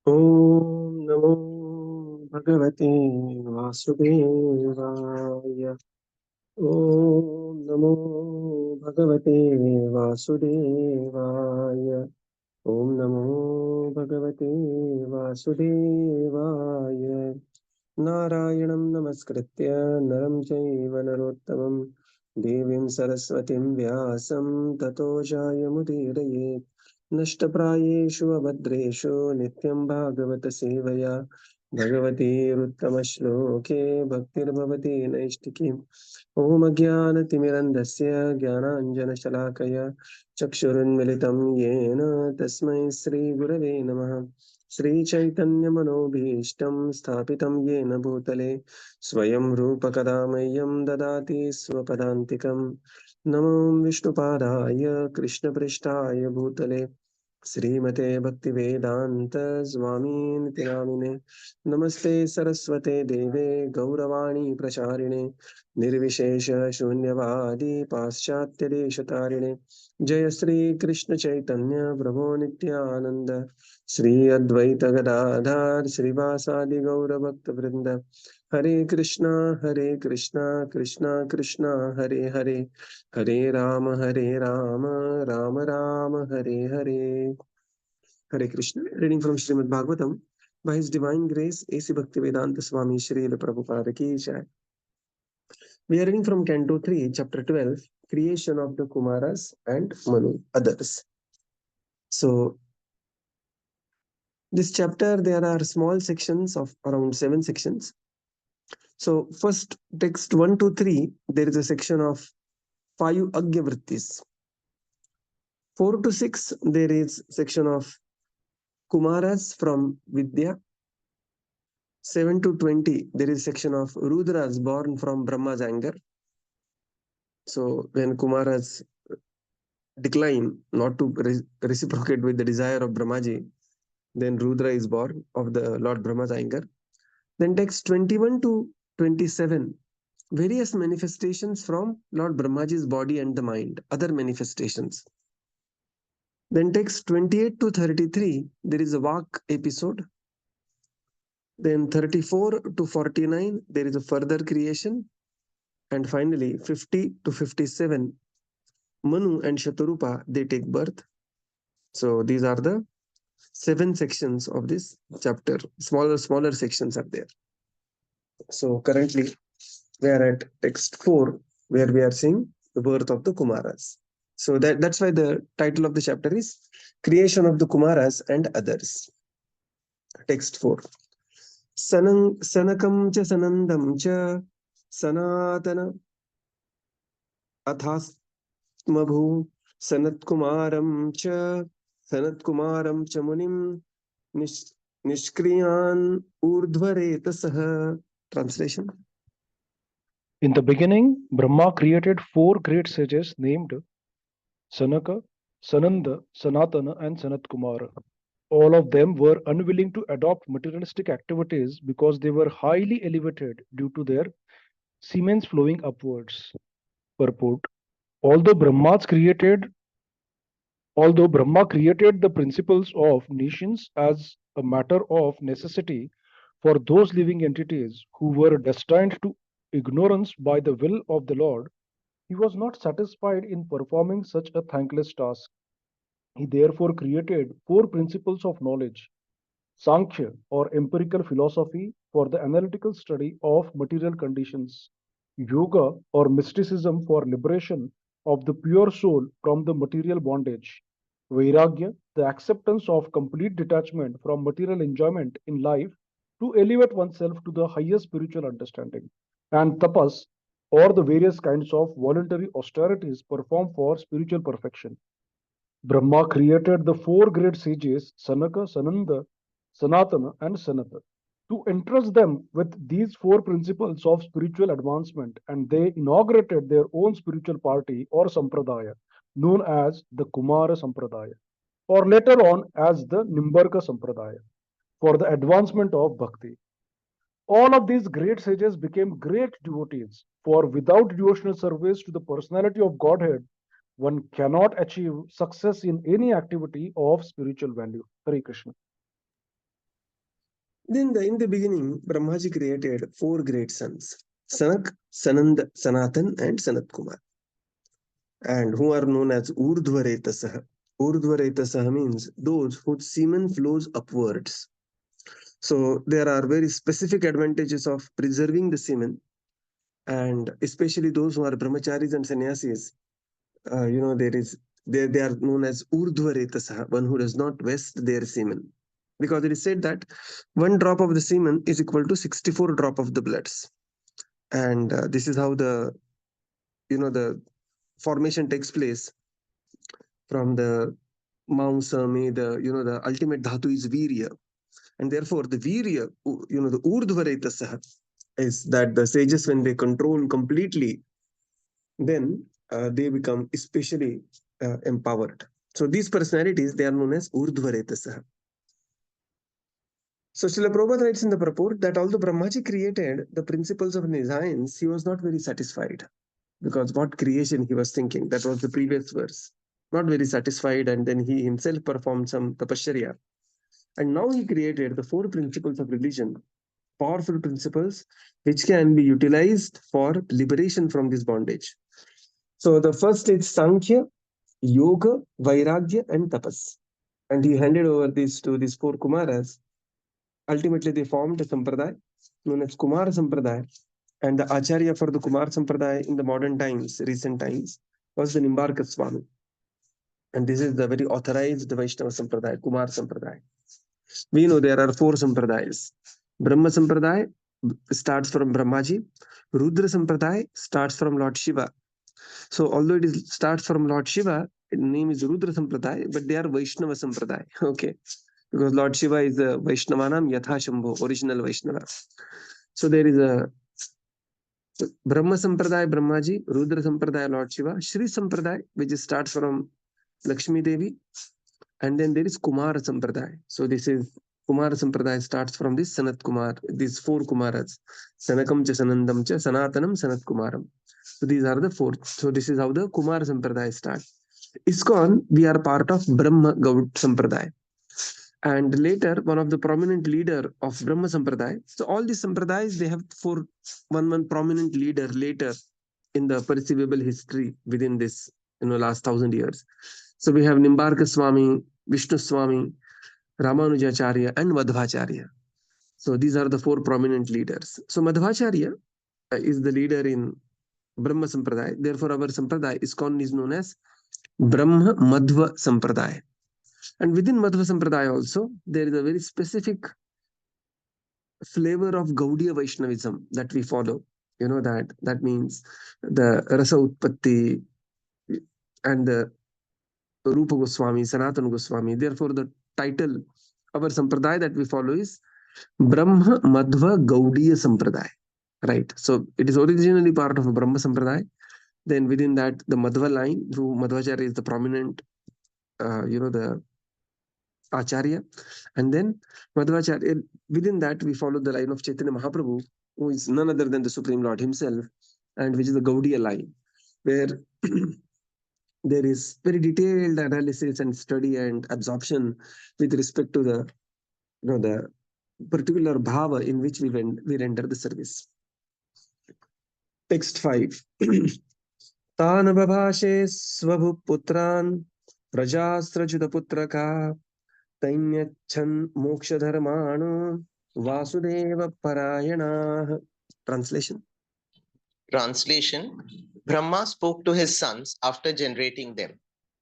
Om Namo Bhagavate Vasudevaya. Om Namo Bhagavate Vasudevaya. Om Namo Bhagavate Vasudevaya. Narayanam Namaskritya Naram Chaiva Narottamam Devim Saraswatim Vyasam Tato Jayamudiraye Nashtaprayeshu Abhadreshu Nityam Bhagavata Sevaya Bhagavati Ruttama-shloke Bhaktir-bhavati Naishtikim Om Ajnana-timirandasya Jnana-anjana-shalakaya Chakshurunmilitam Yena Tasmai Sri Gurave Namaha Sri Chaitanya Manobhishtam Sthapitam Yena Bhutale Swayam Rupa Kadamayam Dadati Swapadantikam Namo Vishnupadaya Krishna Prishtaya Bhutale Srimate Bhaktivedanta Swami Nitinamine Namaste Saraswate Deve Gauravani Pracharine Nirvishesha Shunyavadi Paschatya Deshatarine Jaya Sri Krishna Chaitanya Prabhu Nityananda Sri Advaita Gadadhar Srivasadi Gaura Bhakta Vrinda Hare Krishna Krishna Krishna Hare Hare Hare Rama Rama Rama Hare Hare Hare Krishna. Reading from Śrīmad-Bhāgavatam by His Divine Grace A.C. Bhaktivedanta Swami Srila Prabhupada Ki Jai. We are reading from Canto 3, Chapter 12, Creation of the Kumaras and Manu, others. So, this chapter, there are small sections of around 7 sections. So, first text 1 to 3, there is a section of 5 Agyavrittis. 4 to 6, there is section of Kumaras from Vidya. 7 to 20, there is section of Rudras born from Brahma's anger. So when Kumaras decline not to reciprocate with the desire of Brahmaji, then Rudra is born of the Lord Brahma's anger. Then text 21 to 27, various manifestations from Lord Brahmaji's body and the mind, other manifestations. Then text 28 to 33, there is a Vak episode. Then 34 to 49, there is a further creation. And finally, 50 to 57, Manu and Shatarupa, they take birth. So these are the 7 sections of this chapter. Smaller sections are there. So currently, we are at text 4, where we are seeing the birth of the Kumaras. So that's why the title of the chapter is Creation of the Kumaras and Others. Text 4. Sanakam cha Sanandam cha Sanātana athasmabhu Sanat-kumāram cha munim nishkriyan urdhvaretasah. Translation. In the beginning, Brahma created 4 great sages named Sanaka, Sananda, Sanātana, and Sanat-kumāra. All of them were unwilling to adopt materialistic activities because they were highly elevated due to their semens flowing upwards. Purport. Although Brahma created the principles of nations as a matter of necessity for those living entities who were destined to ignorance by the will of the Lord, he was not satisfied in performing such a thankless task. He therefore created 4 principles of knowledge: Sankhya, or empirical philosophy for the analytical study of material conditions; Yoga, or mysticism for liberation of the pure soul from the material bondage; Vairagya, the acceptance of complete detachment from material enjoyment in life to elevate oneself to the highest spiritual understanding; and Tapas, or the various kinds of voluntary austerities performed for spiritual perfection. Brahma created the 4 great sages, Sanaka, Sananda, Sanātana, and Sananda, to entrust them with these 4 principles of spiritual advancement, and they inaugurated their own spiritual party or sampradaya, known as the Kumara Sampradaya, or later on as the Nimbarka Sampradaya, for the advancement of bhakti. All of these great sages became great devotees, for without devotional service to the personality of Godhead, one cannot achieve success in any activity of spiritual value. Hare Krishna. Then in the beginning, Brahmaji created 4 great sons, Sanak, Sananda, Sanatan, and Sanat-kumāra, and who are known as Urdhvaretasah. Urdhvaretasah means those whose semen flows upwards. So there are very specific advantages of preserving the semen, and especially those who are brahmacharis and sannyasis. They are known as Urdhvaretasah, one who does not waste their semen, because it is said that 1 drop of the semen is equal to 64 drop of the bloods, and this is how the formation takes place from the Mausami. The ultimate dhatu is virya, and therefore the virya, the Urdhvaretasah, is that the sages, when they control completely, then they become especially empowered. So these personalities, they are known as Urdhvaretasah. So Srila Prabhupada writes in the purport that although Brahmaji created the principles of science, he was not very satisfied, because what creation he was thinking, that was the previous verse. Not very satisfied, and then he himself performed some tapasya. And now he created the 4 principles of religion, powerful principles which can be utilized for liberation from this bondage. So the first is Sankhya, Yoga, Vairagya, and Tapas. And he handed over these to these 4 Kumaras. Ultimately, they formed a sampradaya known as Kumara Sampradaya. And the Acharya for the Kumar Sampradaya in the modern times, recent times, was the Nimbarka Swami. And this is the very authorized Vaishnava Sampradaya, Kumar Sampradaya. We know there are 4 Sampradayas. Brahma Sampradaya starts from Brahmaji. Rudra Sampradaya starts from Lord Shiva. So although it starts from Lord Shiva, its name is Rudra Sampradaya, but they are Vaishnava Sampradaya. Okay. Because Lord Shiva is the Vaishnavanam Yatha Shambho, original Vaishnava. So there is a Brahma Sampradaya, Brahmaji, Rudra Sampradaya, Lord Shiva, Shri Sampradaya, which starts from Lakshmi Devi, and then there is Kumara Sampradaya. So this is Kumara Sampradaya starts from this Sanat-kumāra, these 4 Kumaras, Sanakam cha Sanandam cha Sanātanam Sanat-kumāram. So these are the 4. So this is how the Kumara Sampradaya starts. ISKCON, we are part of Brahma Gaud Sampradaya. And later, one of the prominent leader of Brahma Sampradaya. So all these Sampradayas, they have one prominent leader later in the perceivable history within this last 1,000 years. So we have Nimbarka Swami, Vishnu Swami, Ramanujacharya, and Madhvacharya. So these are the 4 prominent leaders. So Madhvacharya is the leader in Brahma Sampradaya. Therefore, our Sampradaya, ISKCON, is known as Brahma Madhva Sampradaya. And within Madhva Sampradaya also, there is a very specific flavor of Gaudiya Vaishnavism that we follow. That means the Rasa Utpatti and the Rupa Goswami, Sanatana Goswami. Therefore, the title, our Sampradaya that we follow is Brahma Madhva Gaudiya Sampradaya. Right. So it is originally part of a Brahma Sampradaya. Then within that, the Madhva line, through Madhvacharya is the prominent, the Acharya. And then Madhvacharya, within that, we follow the line of Chaitanya Mahaprabhu, who is none other than the Supreme Lord himself, and which is the Gaudiya line, where there is very detailed analysis and study and absorption with respect to the particular bhava in which we render the service. Text 5. Tan babhashe svabhuputran prajasrajudaputraka Tainyachan mokshadharmano vasudeva parayana. Translation. Brahma spoke to his sons after generating them.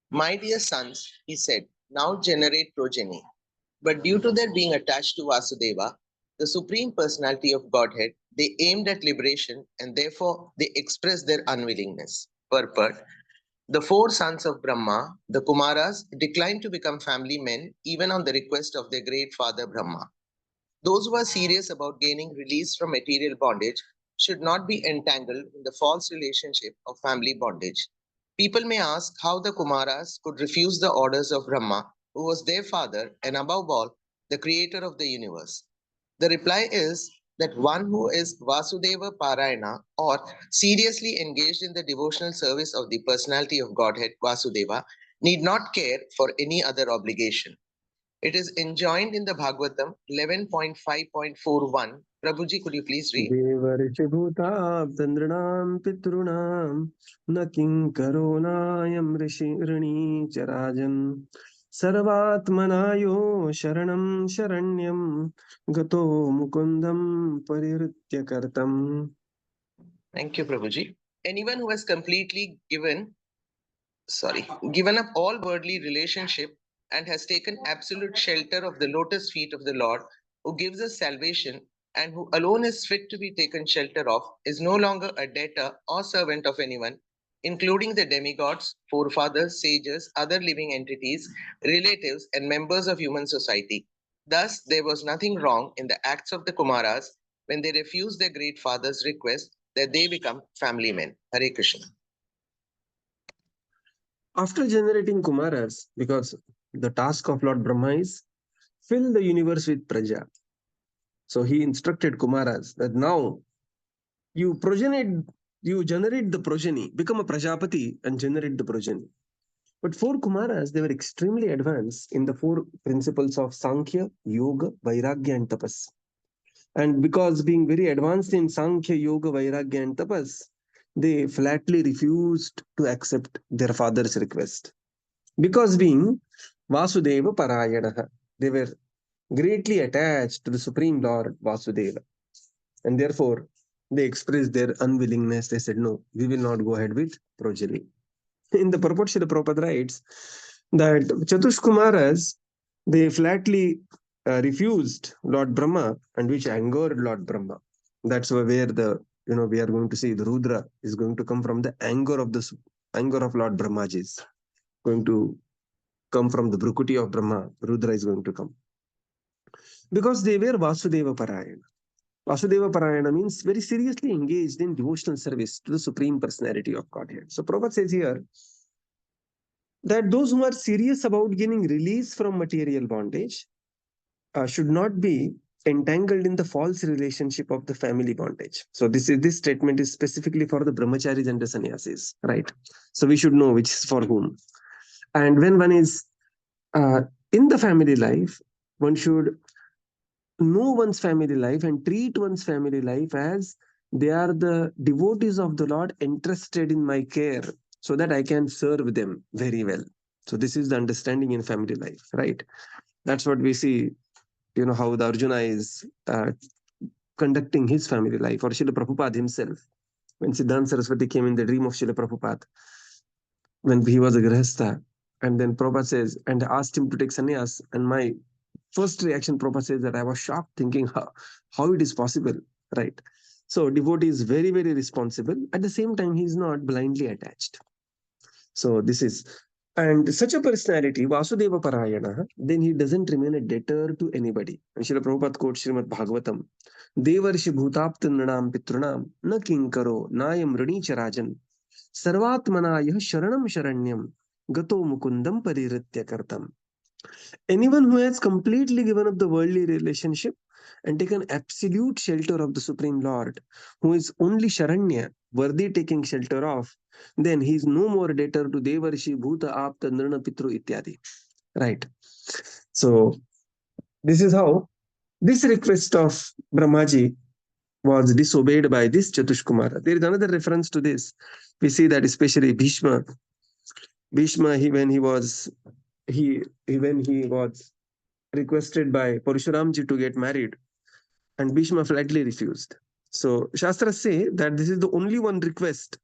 My dear sons, he said, now generate progeny. But due to their being attached to Vasudeva, the Supreme Personality of Godhead, they aimed at liberation and therefore they expressed their unwillingness. Purport. The 4 sons of Brahma, the Kumaras, declined to become family men even on the request of their great father Brahma. Those who are serious about gaining release from material bondage should not be entangled in the false relationship of family bondage. People may ask how the Kumaras could refuse the orders of Brahma, who was their father and above all, the creator of the universe. The reply is that one who is Vasudeva Parayana or seriously engaged in the devotional service of the personality of Godhead, Vasudeva, need not care for any other obligation. It is enjoined in the Bhagavatam 11.5.41. Prabhuji, could you please read? Devarishibhutabdandranam pitrunam na kinkaro nayam rini charajan sarvatmanayo sharanam sharanyam gato mukundam parirutya kartam. Thank you, Prabhuji. Anyone who has completely given up all worldly relationship and has taken absolute shelter of the lotus feet of the Lord, who gives us salvation and who alone is fit to be taken shelter of, is no longer a debtor or servant of anyone, including the demigods, forefathers, sages, other living entities, relatives, and members of human society. Thus, there was nothing wrong in the acts of the Kumaras when they refused their great father's request that they become family men. Hare Krishna. After generating Kumaras, because the task of Lord Brahma is fill the universe with praja. So he instructed Kumaras that now you generate the progeny, become a Prajapati and generate the progeny. But for Kumaras, they were extremely advanced in the four principles of Sankhya, Yoga, Vairagya, and Tapas. And because being very advanced in Sankhya, Yoga, Vairagya, and Tapas, they flatly refused to accept their father's request. Because being Vasudeva Parayanaha, they were greatly attached to the Supreme Lord Vasudeva. And therefore, they expressed their unwillingness. They said, no, we will not go ahead with progeny. In the purport, Srila Prabhupada writes that Chatush Kumaras, they flatly refused Lord Brahma, and which angered Lord Brahma. That's where we are going to see the Rudra is going to come from the anger of Lord Brahmaji is going to come from the Brukuti of Brahma. Rudra is going to come. Because they were Vasudeva Parayana. Vasudeva Parayana means very seriously engaged in devotional service to the Supreme Personality of Godhead. So Prabhupada says here that those who are serious about gaining release from material bondage should not be entangled in the false relationship of the family bondage. So this statement is specifically for the brahmacharis and the sannyasis, right? So we should know which is for whom. And when one is in the family life, one should know one's family life and treat one's family life as they are the devotees of the Lord entrusted in my care so that I can serve them very well. So this is the understanding in family life, right? That's what we see, how the Arjuna is conducting his family life, or Srila Prabhupada himself. When Siddhanta Saraswati came in the dream of Srila Prabhupada, when he was a Grihastha, and then Prabhupada says, and asked him to take sannyas, and my first reaction, Prabhupada says that I was shocked, thinking how it is possible, right? So devotee is very, very responsible. At the same time, he is not blindly attached. So this is, and such a personality, Vasudeva Parayana, then he doesn't remain a debtor to anybody. And Srila Prabhupada quotes Śrīmad-Bhāgavatam, Devarishibhutabdandranam pitrunam na kinkaro nayam rini charajan sarvatmanayah sharanam sharanyam gato mukundam pariritya kartam. Anyone who has completely given up the worldly relationship and taken absolute shelter of the Supreme Lord, who is only Sharanya, worthy taking shelter of, then he is no more debtor to Devarshi, Bhuta, Apta, Nirna, Pitru, Ityadi. Right. So, this is how this request of Brahmaji was disobeyed by this Chatush Kumara. There is another reference to this. We see that especially Bhishma, when he was requested by Parshuramji to get married, and Bhishma flatly refused. So Shastras say that this is the only one request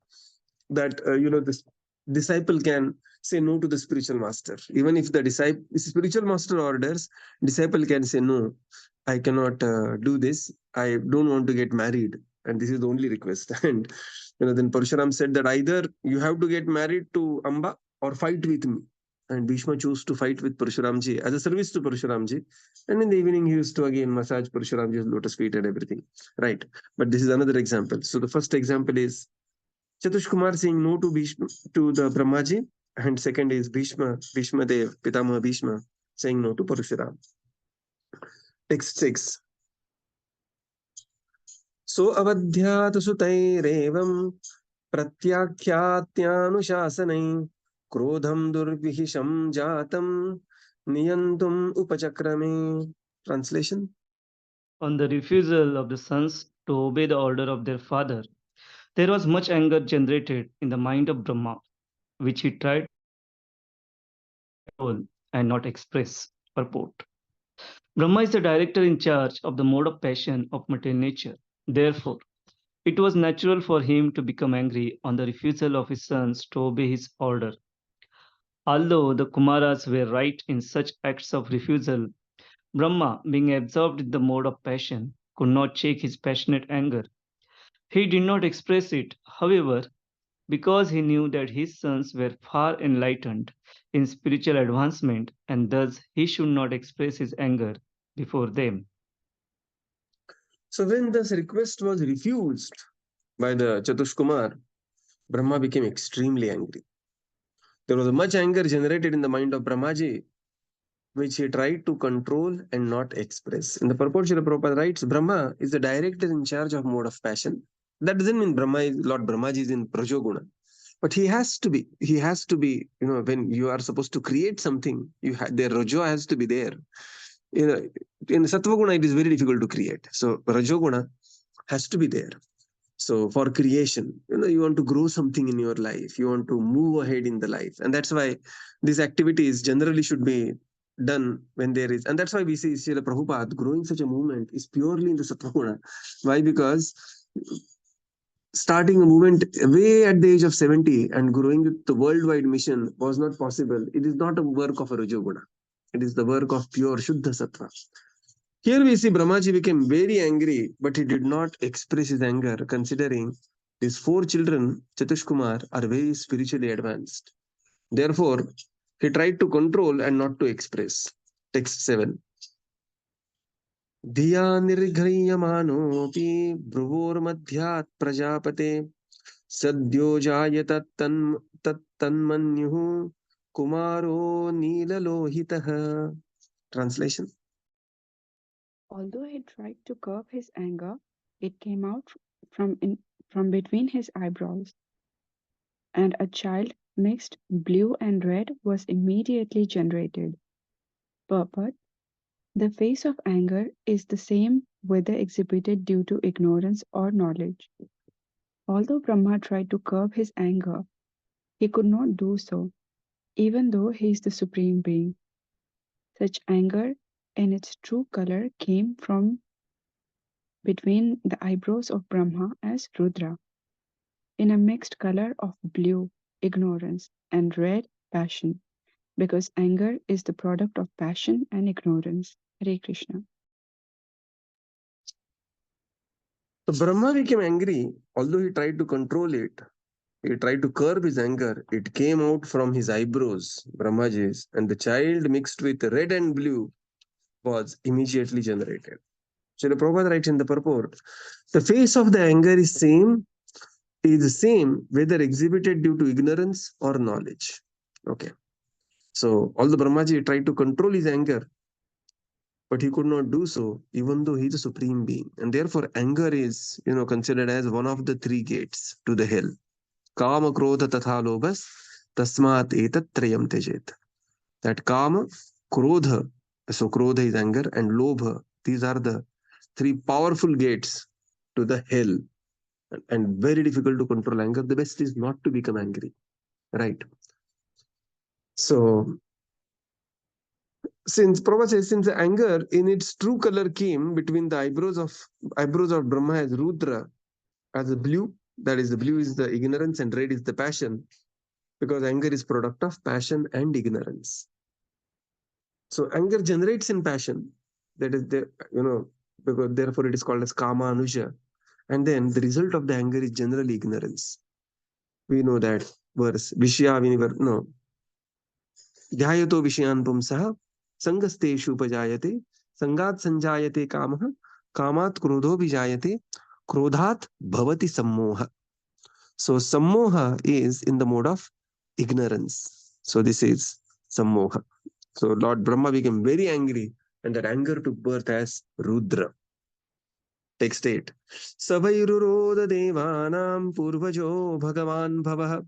that this disciple can say no to the spiritual master. Even if the spiritual master orders, disciple can say no, I cannot do this. I don't want to get married, and this is the only request. And then Parshuram said that either you have to get married to Amba or fight with me. And Bhishma chose to fight with Parshuramji as a service to Parshuramji. And in the evening, he used to again massage Parshuramji's lotus feet and everything. Right. But this is another example. So the first example is Chatush Kumar saying no to Bhishma, to the Brahmaji. And second is Bhishma Dev, Pitamaha Bhishma, saying no to Parshuram. Text 6. So avadhyat sutairevam pratyakhyatyanuशासनै क्रोधम दुर्विहिषम जातम Niyantum upachakrame. Translation. On the refusal of the sons to obey the order of their father, there was much anger generated in the mind of Brahma, which he tried to control and not express. Purport. Brahma is the director in charge of the mode of passion of material nature. Therefore, it was natural for him to become angry on the refusal of his sons to obey his order. Although the Kumaras were right in such acts of refusal, Brahma, being absorbed in the mode of passion, could not check his passionate anger. He did not express it, however, because he knew that his sons were far enlightened in spiritual advancement, and thus he should not express his anger before them. So when this request was refused by the Chatushkumar, Brahma became extremely angry. There was much anger generated in the mind of Brahmaji, which he tried to control and not express. In the purport, Srila Prabhupada writes, Brahma is the director in charge of mode of passion. That doesn't mean Lord Brahmaji is in Prajoguna. But he has to be, when you are supposed to create something, their Rajo has to be there. In Sattva-guna, it is very difficult to create. So Rajoguna has to be there. So for creation, you want to grow something in your life, you want to move ahead in the life. And that's why these activities generally should be done when there is, and that's why we see Srila Prabhupada growing such a movement is purely in the Sattva-guna. Why? Because starting a movement way at the age of 70 and growing it to worldwide mission was not possible. It is not a work of a Rajoguna. It is the work of pure Shuddha Sattva. Here we see Brahmaji became very angry, but he did not express his anger, considering his 4 children, Chatushkumar, are very spiritually advanced. Therefore, he tried to control and not to express. Text 7. धिया निर्घ्रियमानोऽपि भ्रुवोर्मध्यात् प्रजापते सद्यो जायत तन्मन्युः कुमारो नीललोहितः. Translation. Although he tried to curb his anger, it came out from between his eyebrows, and a child mixed blue and red was immediately generated. Purport. The face of anger is the same whether exhibited due to ignorance or knowledge. Although Brahma tried to curb his anger, he could not do so, even though he is the Supreme Being. Such anger in its true color came from between the eyebrows of Brahma as Rudra, in a mixed color of blue, ignorance, and red, passion, because anger is the product of passion and ignorance. Hare Krishna. So Brahma became angry, although he tried to control it. He tried to curb his anger. It came out from his eyebrows, Brahmaji's, and the child mixed with red and blue was immediately generated. Srila Prabhupada writes in the purport, the face of the anger is the same whether exhibited due to ignorance or knowledge. Okay. So although Brahmaji tried to control his anger, but he could not do so, even though he is a supreme being. And therefore, anger is, considered as one of the 3 gates to the hell. Kama, Krodha, Tatha, Lobhas, Tasmat, Etat, Trayam, Tejet. That Kama, Krodha, so Krodha is anger, and Lobha, these are the 3 powerful gates to the hell. And very difficult to control anger. The best is not to become angry. Right. So, since Prabhupada says, since the anger in its true color came between the eyebrows of Brahma as Rudra, as a blue, that is the blue is the ignorance and red is the passion, because anger is product of passion and ignorance. So anger generates in passion, that is because therefore it is called as Kama Anuja. And then the result of the anger is generally ignorance. We know that verse, Vishya Vinivar, no. Dhyayato Vishyan Pumsaha, Sangasteshu Upajayate, Sangat Sanjayate Kamaha, Kamat Krodho Vijayate, Krodhat Bhavati Sammoha. So Sammoha is in the mode of ignorance. So this is Sammoha. So Lord Brahma became very angry, and that anger took birth as Rudra. Text 8. Savairuroda devanam purvajo bhagavan bhavah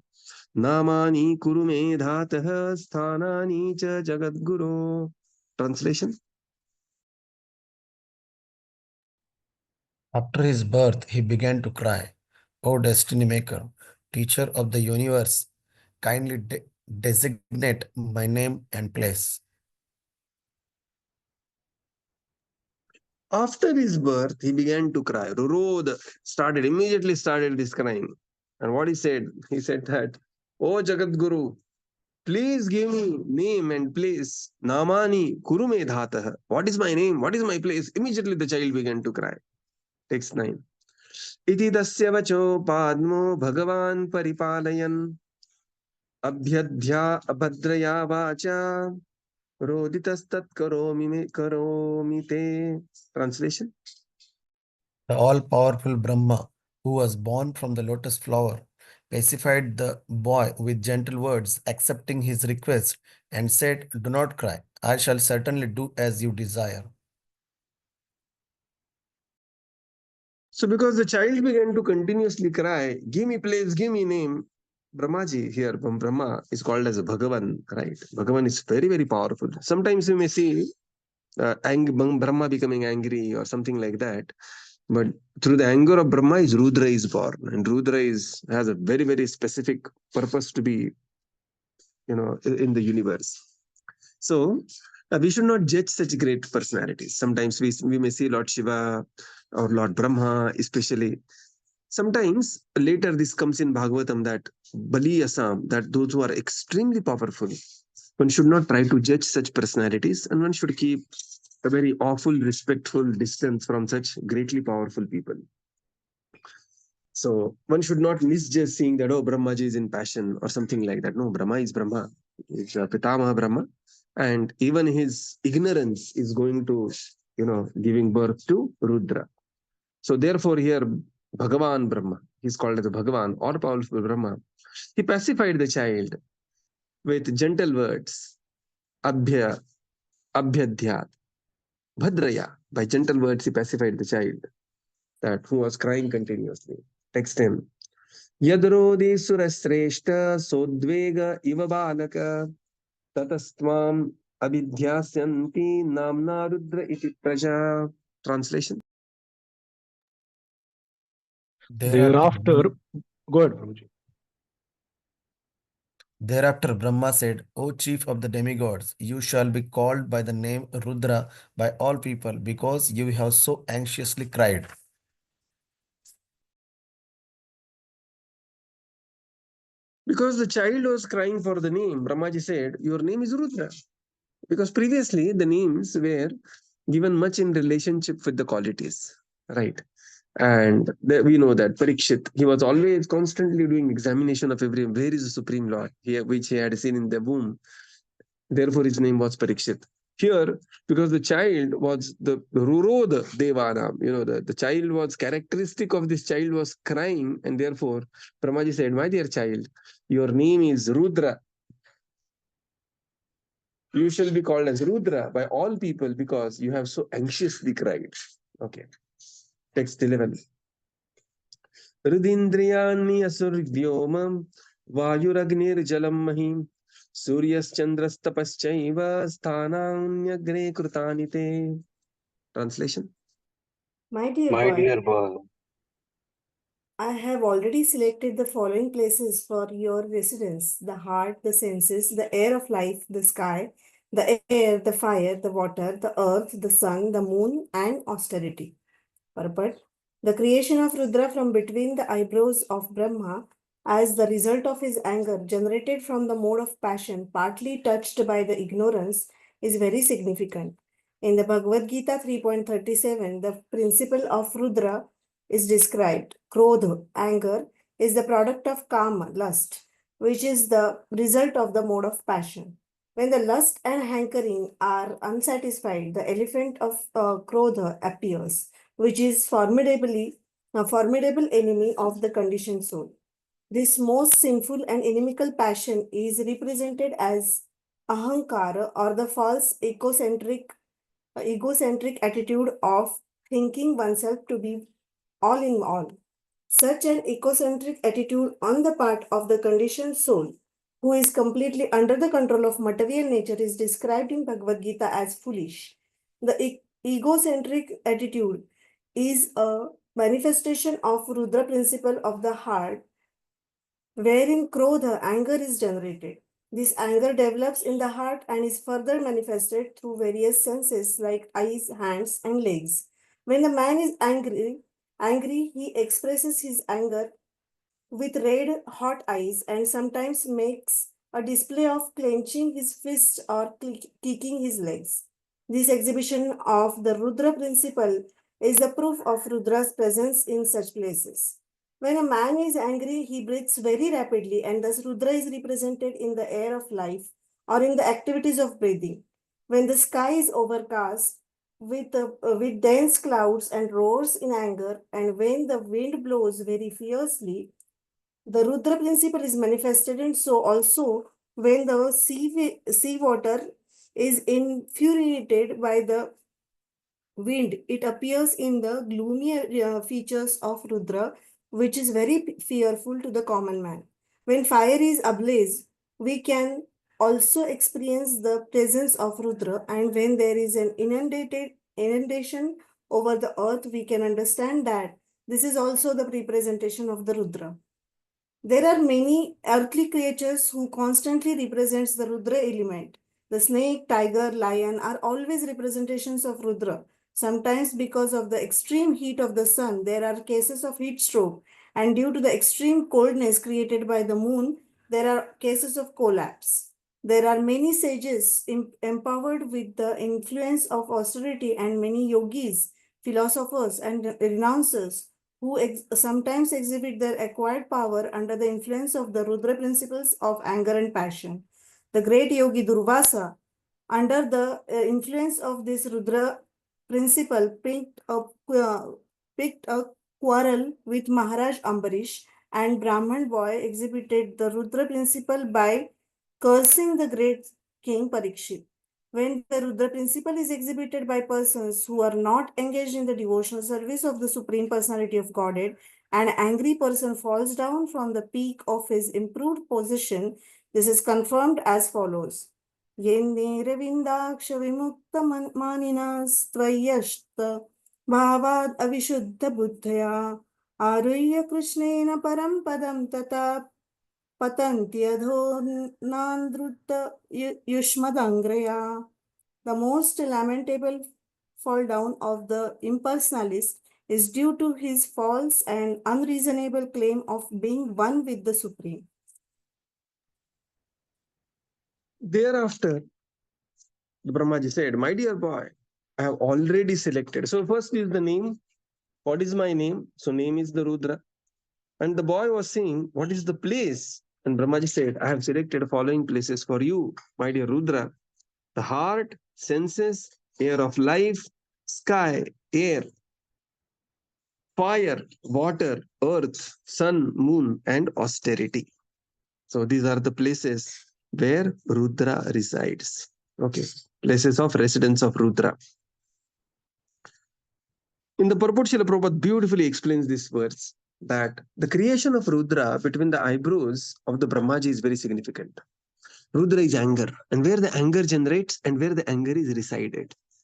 Namani kuru me dhatah sthanani cha jagadguru. Translation. After his birth, he began to cry, O destiny maker, teacher of the universe, kindly designate my name and place. After his birth, he began to cry. Rurod immediately started this crying. And what he said that, O Jagadguru, please give me name and place. Namani kurume dhatah. What is my name? What is my place? Immediately the child began to cry. Text 9. Iti dasya vacho padmo bhagavan paripalayan abhyadhya abhadraya vacha roditastat karomi te. Translation. The all-powerful Brahma, who was born from the lotus flower, pacified the boy with gentle words, accepting his request, and said, Do not cry. I shall certainly do as you desire. So because the child began to continuously cry, give me place, give me name, Brahmaji here, Brahma is called as a Bhagavan, right? Bhagavan is very, very powerful. Sometimes you may see Brahma becoming angry or something like that. But through the anger of Brahma is Rudra is born. And Rudra has a very, very specific purpose to be, in the universe. So we should not judge such great personalities. Sometimes we may see Lord Shiva or Lord Brahma, especially. Sometimes later this comes in Bhagavatam that Bali Assam, that those who are extremely powerful, one should not try to judge such personalities and one should keep a very awful, respectful distance from such greatly powerful people. So one should not misjudge seeing that, oh, Brahmaji is in passion or something like that. No, Brahma is Brahma. It's Pitamaha Brahma. And even his ignorance is going to, giving birth to Rudra. So therefore here, Bhagavan Brahma, he's called as a Bhagavan or powerful Brahma. He pacified the child with gentle words, Abhyadhyat, Bhadraya. By gentle words, he pacified the child who was crying continuously. Text him. Yadrodi surasreshta sodvega iva balaka tatastvam abidhyasyanti namna rudra iti praja. Translation. Thereafter, go ahead, Prabhuji. Thereafter, Brahma said, O chief of the demigods, you shall be called by the name Rudra by all people because you have so anxiously cried. Because the child was crying for the name, Brahmaji said, your name is Rudra. Because previously the names were given much in relationship with the qualities, right? And we know that Parikshit, he was always constantly doing examination of where is the Supreme Lord, which he had seen in the womb. Therefore, his name was Parikshit. Here, because the child was the Rurod Devana, the child was characteristic of this child was crying, and therefore Brahmaji said, my dear child, your name is Rudra. You shall be called as Rudra by all people because you have so anxiously cried. Okay. Text 11. Rudindriyanni asurvyomam vayuragnir jalam mahim suryaschandrastapaschaiva sthananyagre krutanite. Translation. My dear boy, I have already selected the following places for your residence: the heart, the senses, the air of life, the sky, the air, the fire, the water, the earth, the sun, the moon, and austerity. Purport: the creation of Rudra from between the eyebrows of Brahma as the result of his anger generated from the mode of passion partly touched by the ignorance is very significant. In the Bhagavad Gita 3.37, the principle of Rudra is described. Krodha, anger, is the product of kama, lust, which is the result of the mode of passion. When the lust and hankering are unsatisfied, the elephant of Krodha appears, which is a formidable enemy of the conditioned soul. This most sinful and inimical passion is represented as ahankara, or the false egocentric attitude of thinking oneself to be all in all. Such an egocentric attitude on the part of the conditioned soul, who is completely under the control of material nature, is described in Bhagavad Gita as foolish. The egocentric attitude is a manifestation of Rudra principle of the heart, wherein krodha, anger, is generated. This anger develops in the heart and is further manifested through various senses like eyes, hands, and legs. When the man is angry, he expresses his anger with red hot eyes and sometimes makes a display of clenching his fist or kicking his legs. This exhibition of the Rudra principle is the proof of Rudra's presence in such places. When a man is angry, he breathes very rapidly, and thus Rudra is represented in the air of life or in the activities of breathing. When the sky is overcast with dense clouds and roars in anger, and when the wind blows very fiercely, the Rudra principle is manifested, and so also when the sea water is infuriated by the wind, it appears in the gloomy features of Rudra, which is very fearful to the common man. When fire is ablaze, we can also experience the presence of Rudra, and when there is an inundation over the earth, we can understand that this is also the representation of the Rudra. There are many earthly creatures who constantly represents the Rudra element. The snake, tiger, lion are always representations of Rudra. Sometimes because of the extreme heat of the sun, there are cases of heat stroke, and due to the extreme coldness created by the moon, there are cases of collapse. There are many sages empowered with the influence of austerity, and many yogis, philosophers, and renouncers who sometimes exhibit their acquired power under the influence of the Rudra principles of anger and passion. The great yogi Durvasa, under the influence of this Rudra principle, picked a quarrel with Maharaj Ambarish, and Brahman boy exhibited the Rudra principle by cursing the great king Parikshit. When the Rudra principle is exhibited by persons who are not engaged in the devotional service of the Supreme Personality of Godhead, an angry person falls down from the peak of his improved position. This is confirmed as follows. Yennerevindaksha vimukta maninas bhavad avishuddha buddhaya aruyya krishnena param padam tata patantyadhonandrutta yushmadangraya. The most lamentable fall down of the impersonalist is due to his false and unreasonable claim of being one with the Supreme. Thereafter, the Brahmaji said, "My dear boy, I have already selected." So first is the name. What is my name? So name is the Rudra. And the boy was saying, what is the place? And Brahmaji said, I have selected following places for you, my dear Rudra: the heart, senses, air of life, sky, air, fire, water, earth, sun, moon, and austerity. So these are the places where Rudra resides. Okay, places of residence of Rudra. In the purport, Srila Prabhupada beautifully explains this verse that the creation of Rudra between the eyebrows of the Brahmaji is very significant. Rudra is anger, and where the anger generates and where the anger is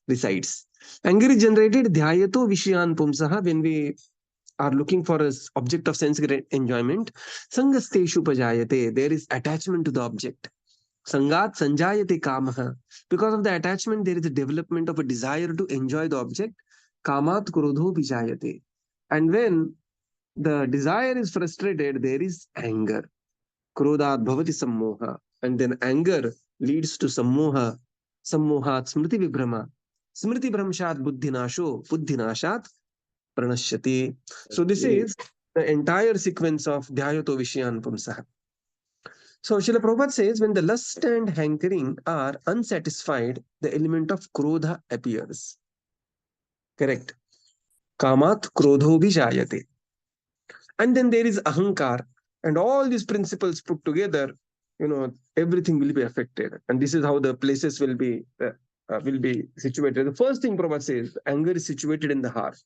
resides. Anger is generated dhyayato vishayan pumsaha, when we are looking for an object of sense enjoyment. Sangasteshu pajayate, there is attachment to the object. Sangat sanjayate kamaha, because of the attachment there is a development of a desire to enjoy the object. Kamat krodho vijayate, and when the desire is frustrated, there is anger. Krodhat bhavati sammoha, and then anger leads to sammoha. Sammohat smriti vibhrama, smriti bhramshat buddhinashat pranashyati. So this is the entire sequence of dhyayato vishayan pumsaha. So Srila Prabhupada says, when the lust and hankering are unsatisfied, the element of krodha appears. Correct. Kamat krodho vijayate. And then there is ahankar, and all these principles put together, everything will be affected. And this is how the places will be situated. The first thing Prabhupada says, anger is situated in the heart.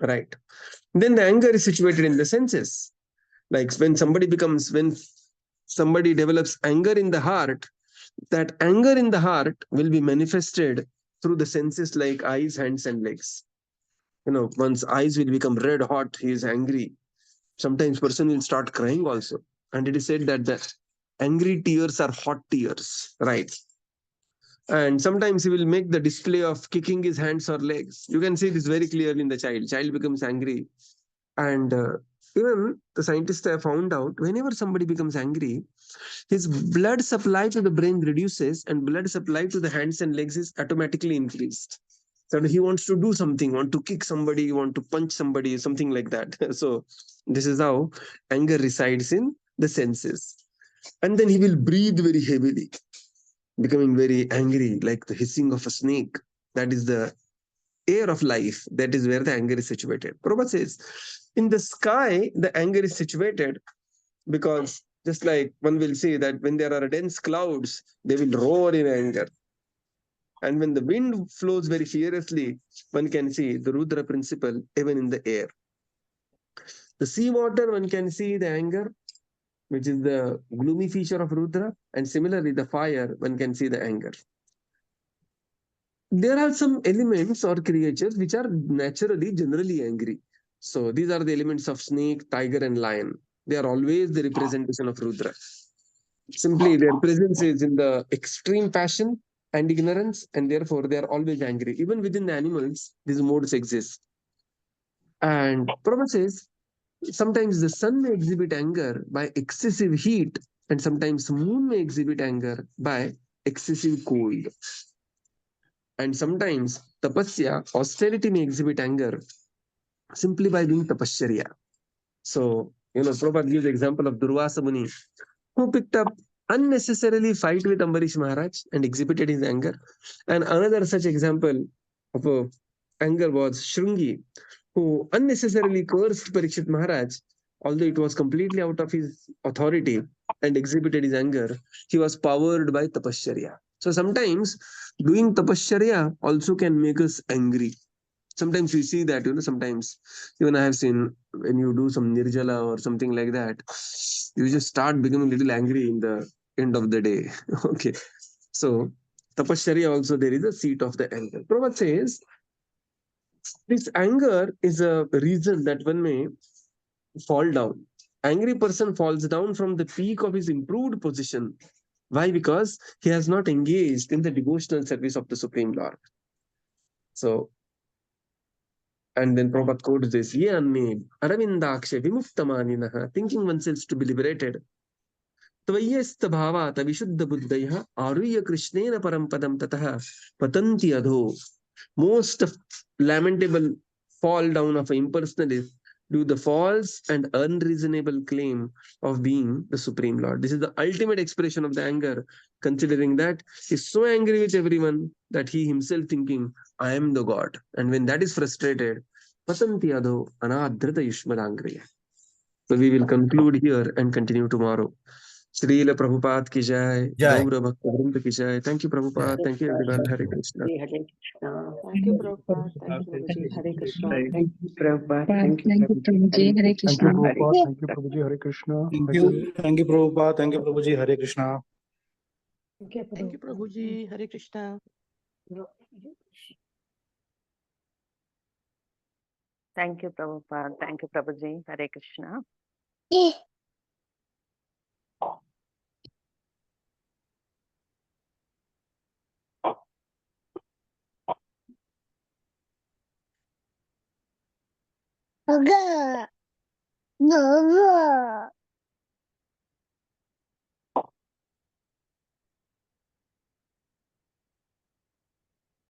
right? Then the anger is situated in the senses. Like when somebody develops anger in the heart, that anger in the heart will be manifested through the senses like eyes, hands, and legs. One's eyes will become red hot, he is angry. Sometimes person will start crying also. And it is said that the angry tears are hot tears, right? And sometimes he will make the display of kicking his hands or legs. You can see this very clearly in the child. Child becomes angry. And even the scientists have found out whenever somebody becomes angry, his blood supply to the brain reduces and blood supply to the hands and legs is automatically increased. So he wants to do something, want to kick somebody, want to punch somebody, something like that. So this is how anger resides in the senses. And then he will breathe very heavily, becoming very angry, like the hissing of a snake. That is the air of life. That is where the anger is situated. Prabhupada says, in the sky, the anger is situated because just like one will say that when there are dense clouds, they will roar in anger. And when the wind flows very furiously, one can see the Rudra principle even in the air. The seawater, one can see the anger, which is the gloomy feature of Rudra. And similarly, the fire, one can see the anger. There are some elements or creatures which are naturally, generally angry. So these are the elements of snake, tiger, and lion. They are always the representation of Rudra. Simply, their presence is in the extreme passion and ignorance, and therefore they are always angry. Even within the animals, these modes exist. And Prabhupada says, sometimes the sun may exhibit anger by excessive heat, and sometimes moon may exhibit anger by excessive cold. And sometimes tapasya, austerity may exhibit anger simply by doing tapasya. So, Prabhupada gives the example of Durvasa Muni, who picked up unnecessarily fight with Ambarish Maharaj and exhibited his anger. And another such example of anger was Shrungi, who unnecessarily cursed Parikshit Maharaj, although it was completely out of his authority, and exhibited his anger. He was powered by tapasya. So sometimes doing tapasya also can make us angry. Sometimes we see that, sometimes even I have seen when you do some nirjala or something like that, you just start becoming a little angry in the end of the day. Okay. So tapasya also, there is a seat of the anger. Prabhupada says this anger is a reason that one may fall down. Angry person falls down from the peak of his improved position. Why? Because he has not engaged in the devotional service of the Supreme Lord. So, and then Prabhupada quotes this, Ye anme aravindakshe vimuktamaninaha, thinking oneself to be liberated. Tvayesta bhava tavishuddha buddhaya aruya krishnena parampadam tataha patanti adho. Most lamentable fall down of an impersonalist do the false and unreasonable claim of being the Supreme Lord. This is the ultimate expression of the anger, considering that he's so angry with everyone that he himself thinking, I am the God. And when that is frustrated, patanti adho anadhrita yushmadangriya. So we will conclude here and continue tomorrow. Srila Prabhupada ki jai, Jai. Gaura Bhakta Vrinda ki jai. Thank you, Prabhupada. Thank you, everyone. Hare Krishna. Hare Krishna. Thank you, Prabhupada. Thank you, Prabhuji. Hare Krishna. Thank you, Prabhupada. Thank you, Thank you, Prabhuji. Hare Thank you, Krishna. Prabhupada. Thank you, Prabhuji. Hare Krishna. Thank you, Prabhupada. Thank you, Prabhuji. Hare Krishna. Thank you, Prabhuji. Hare Krishna. Thank you, Prabhupada. Thank you, Prabhuji. Hare Krishna. No.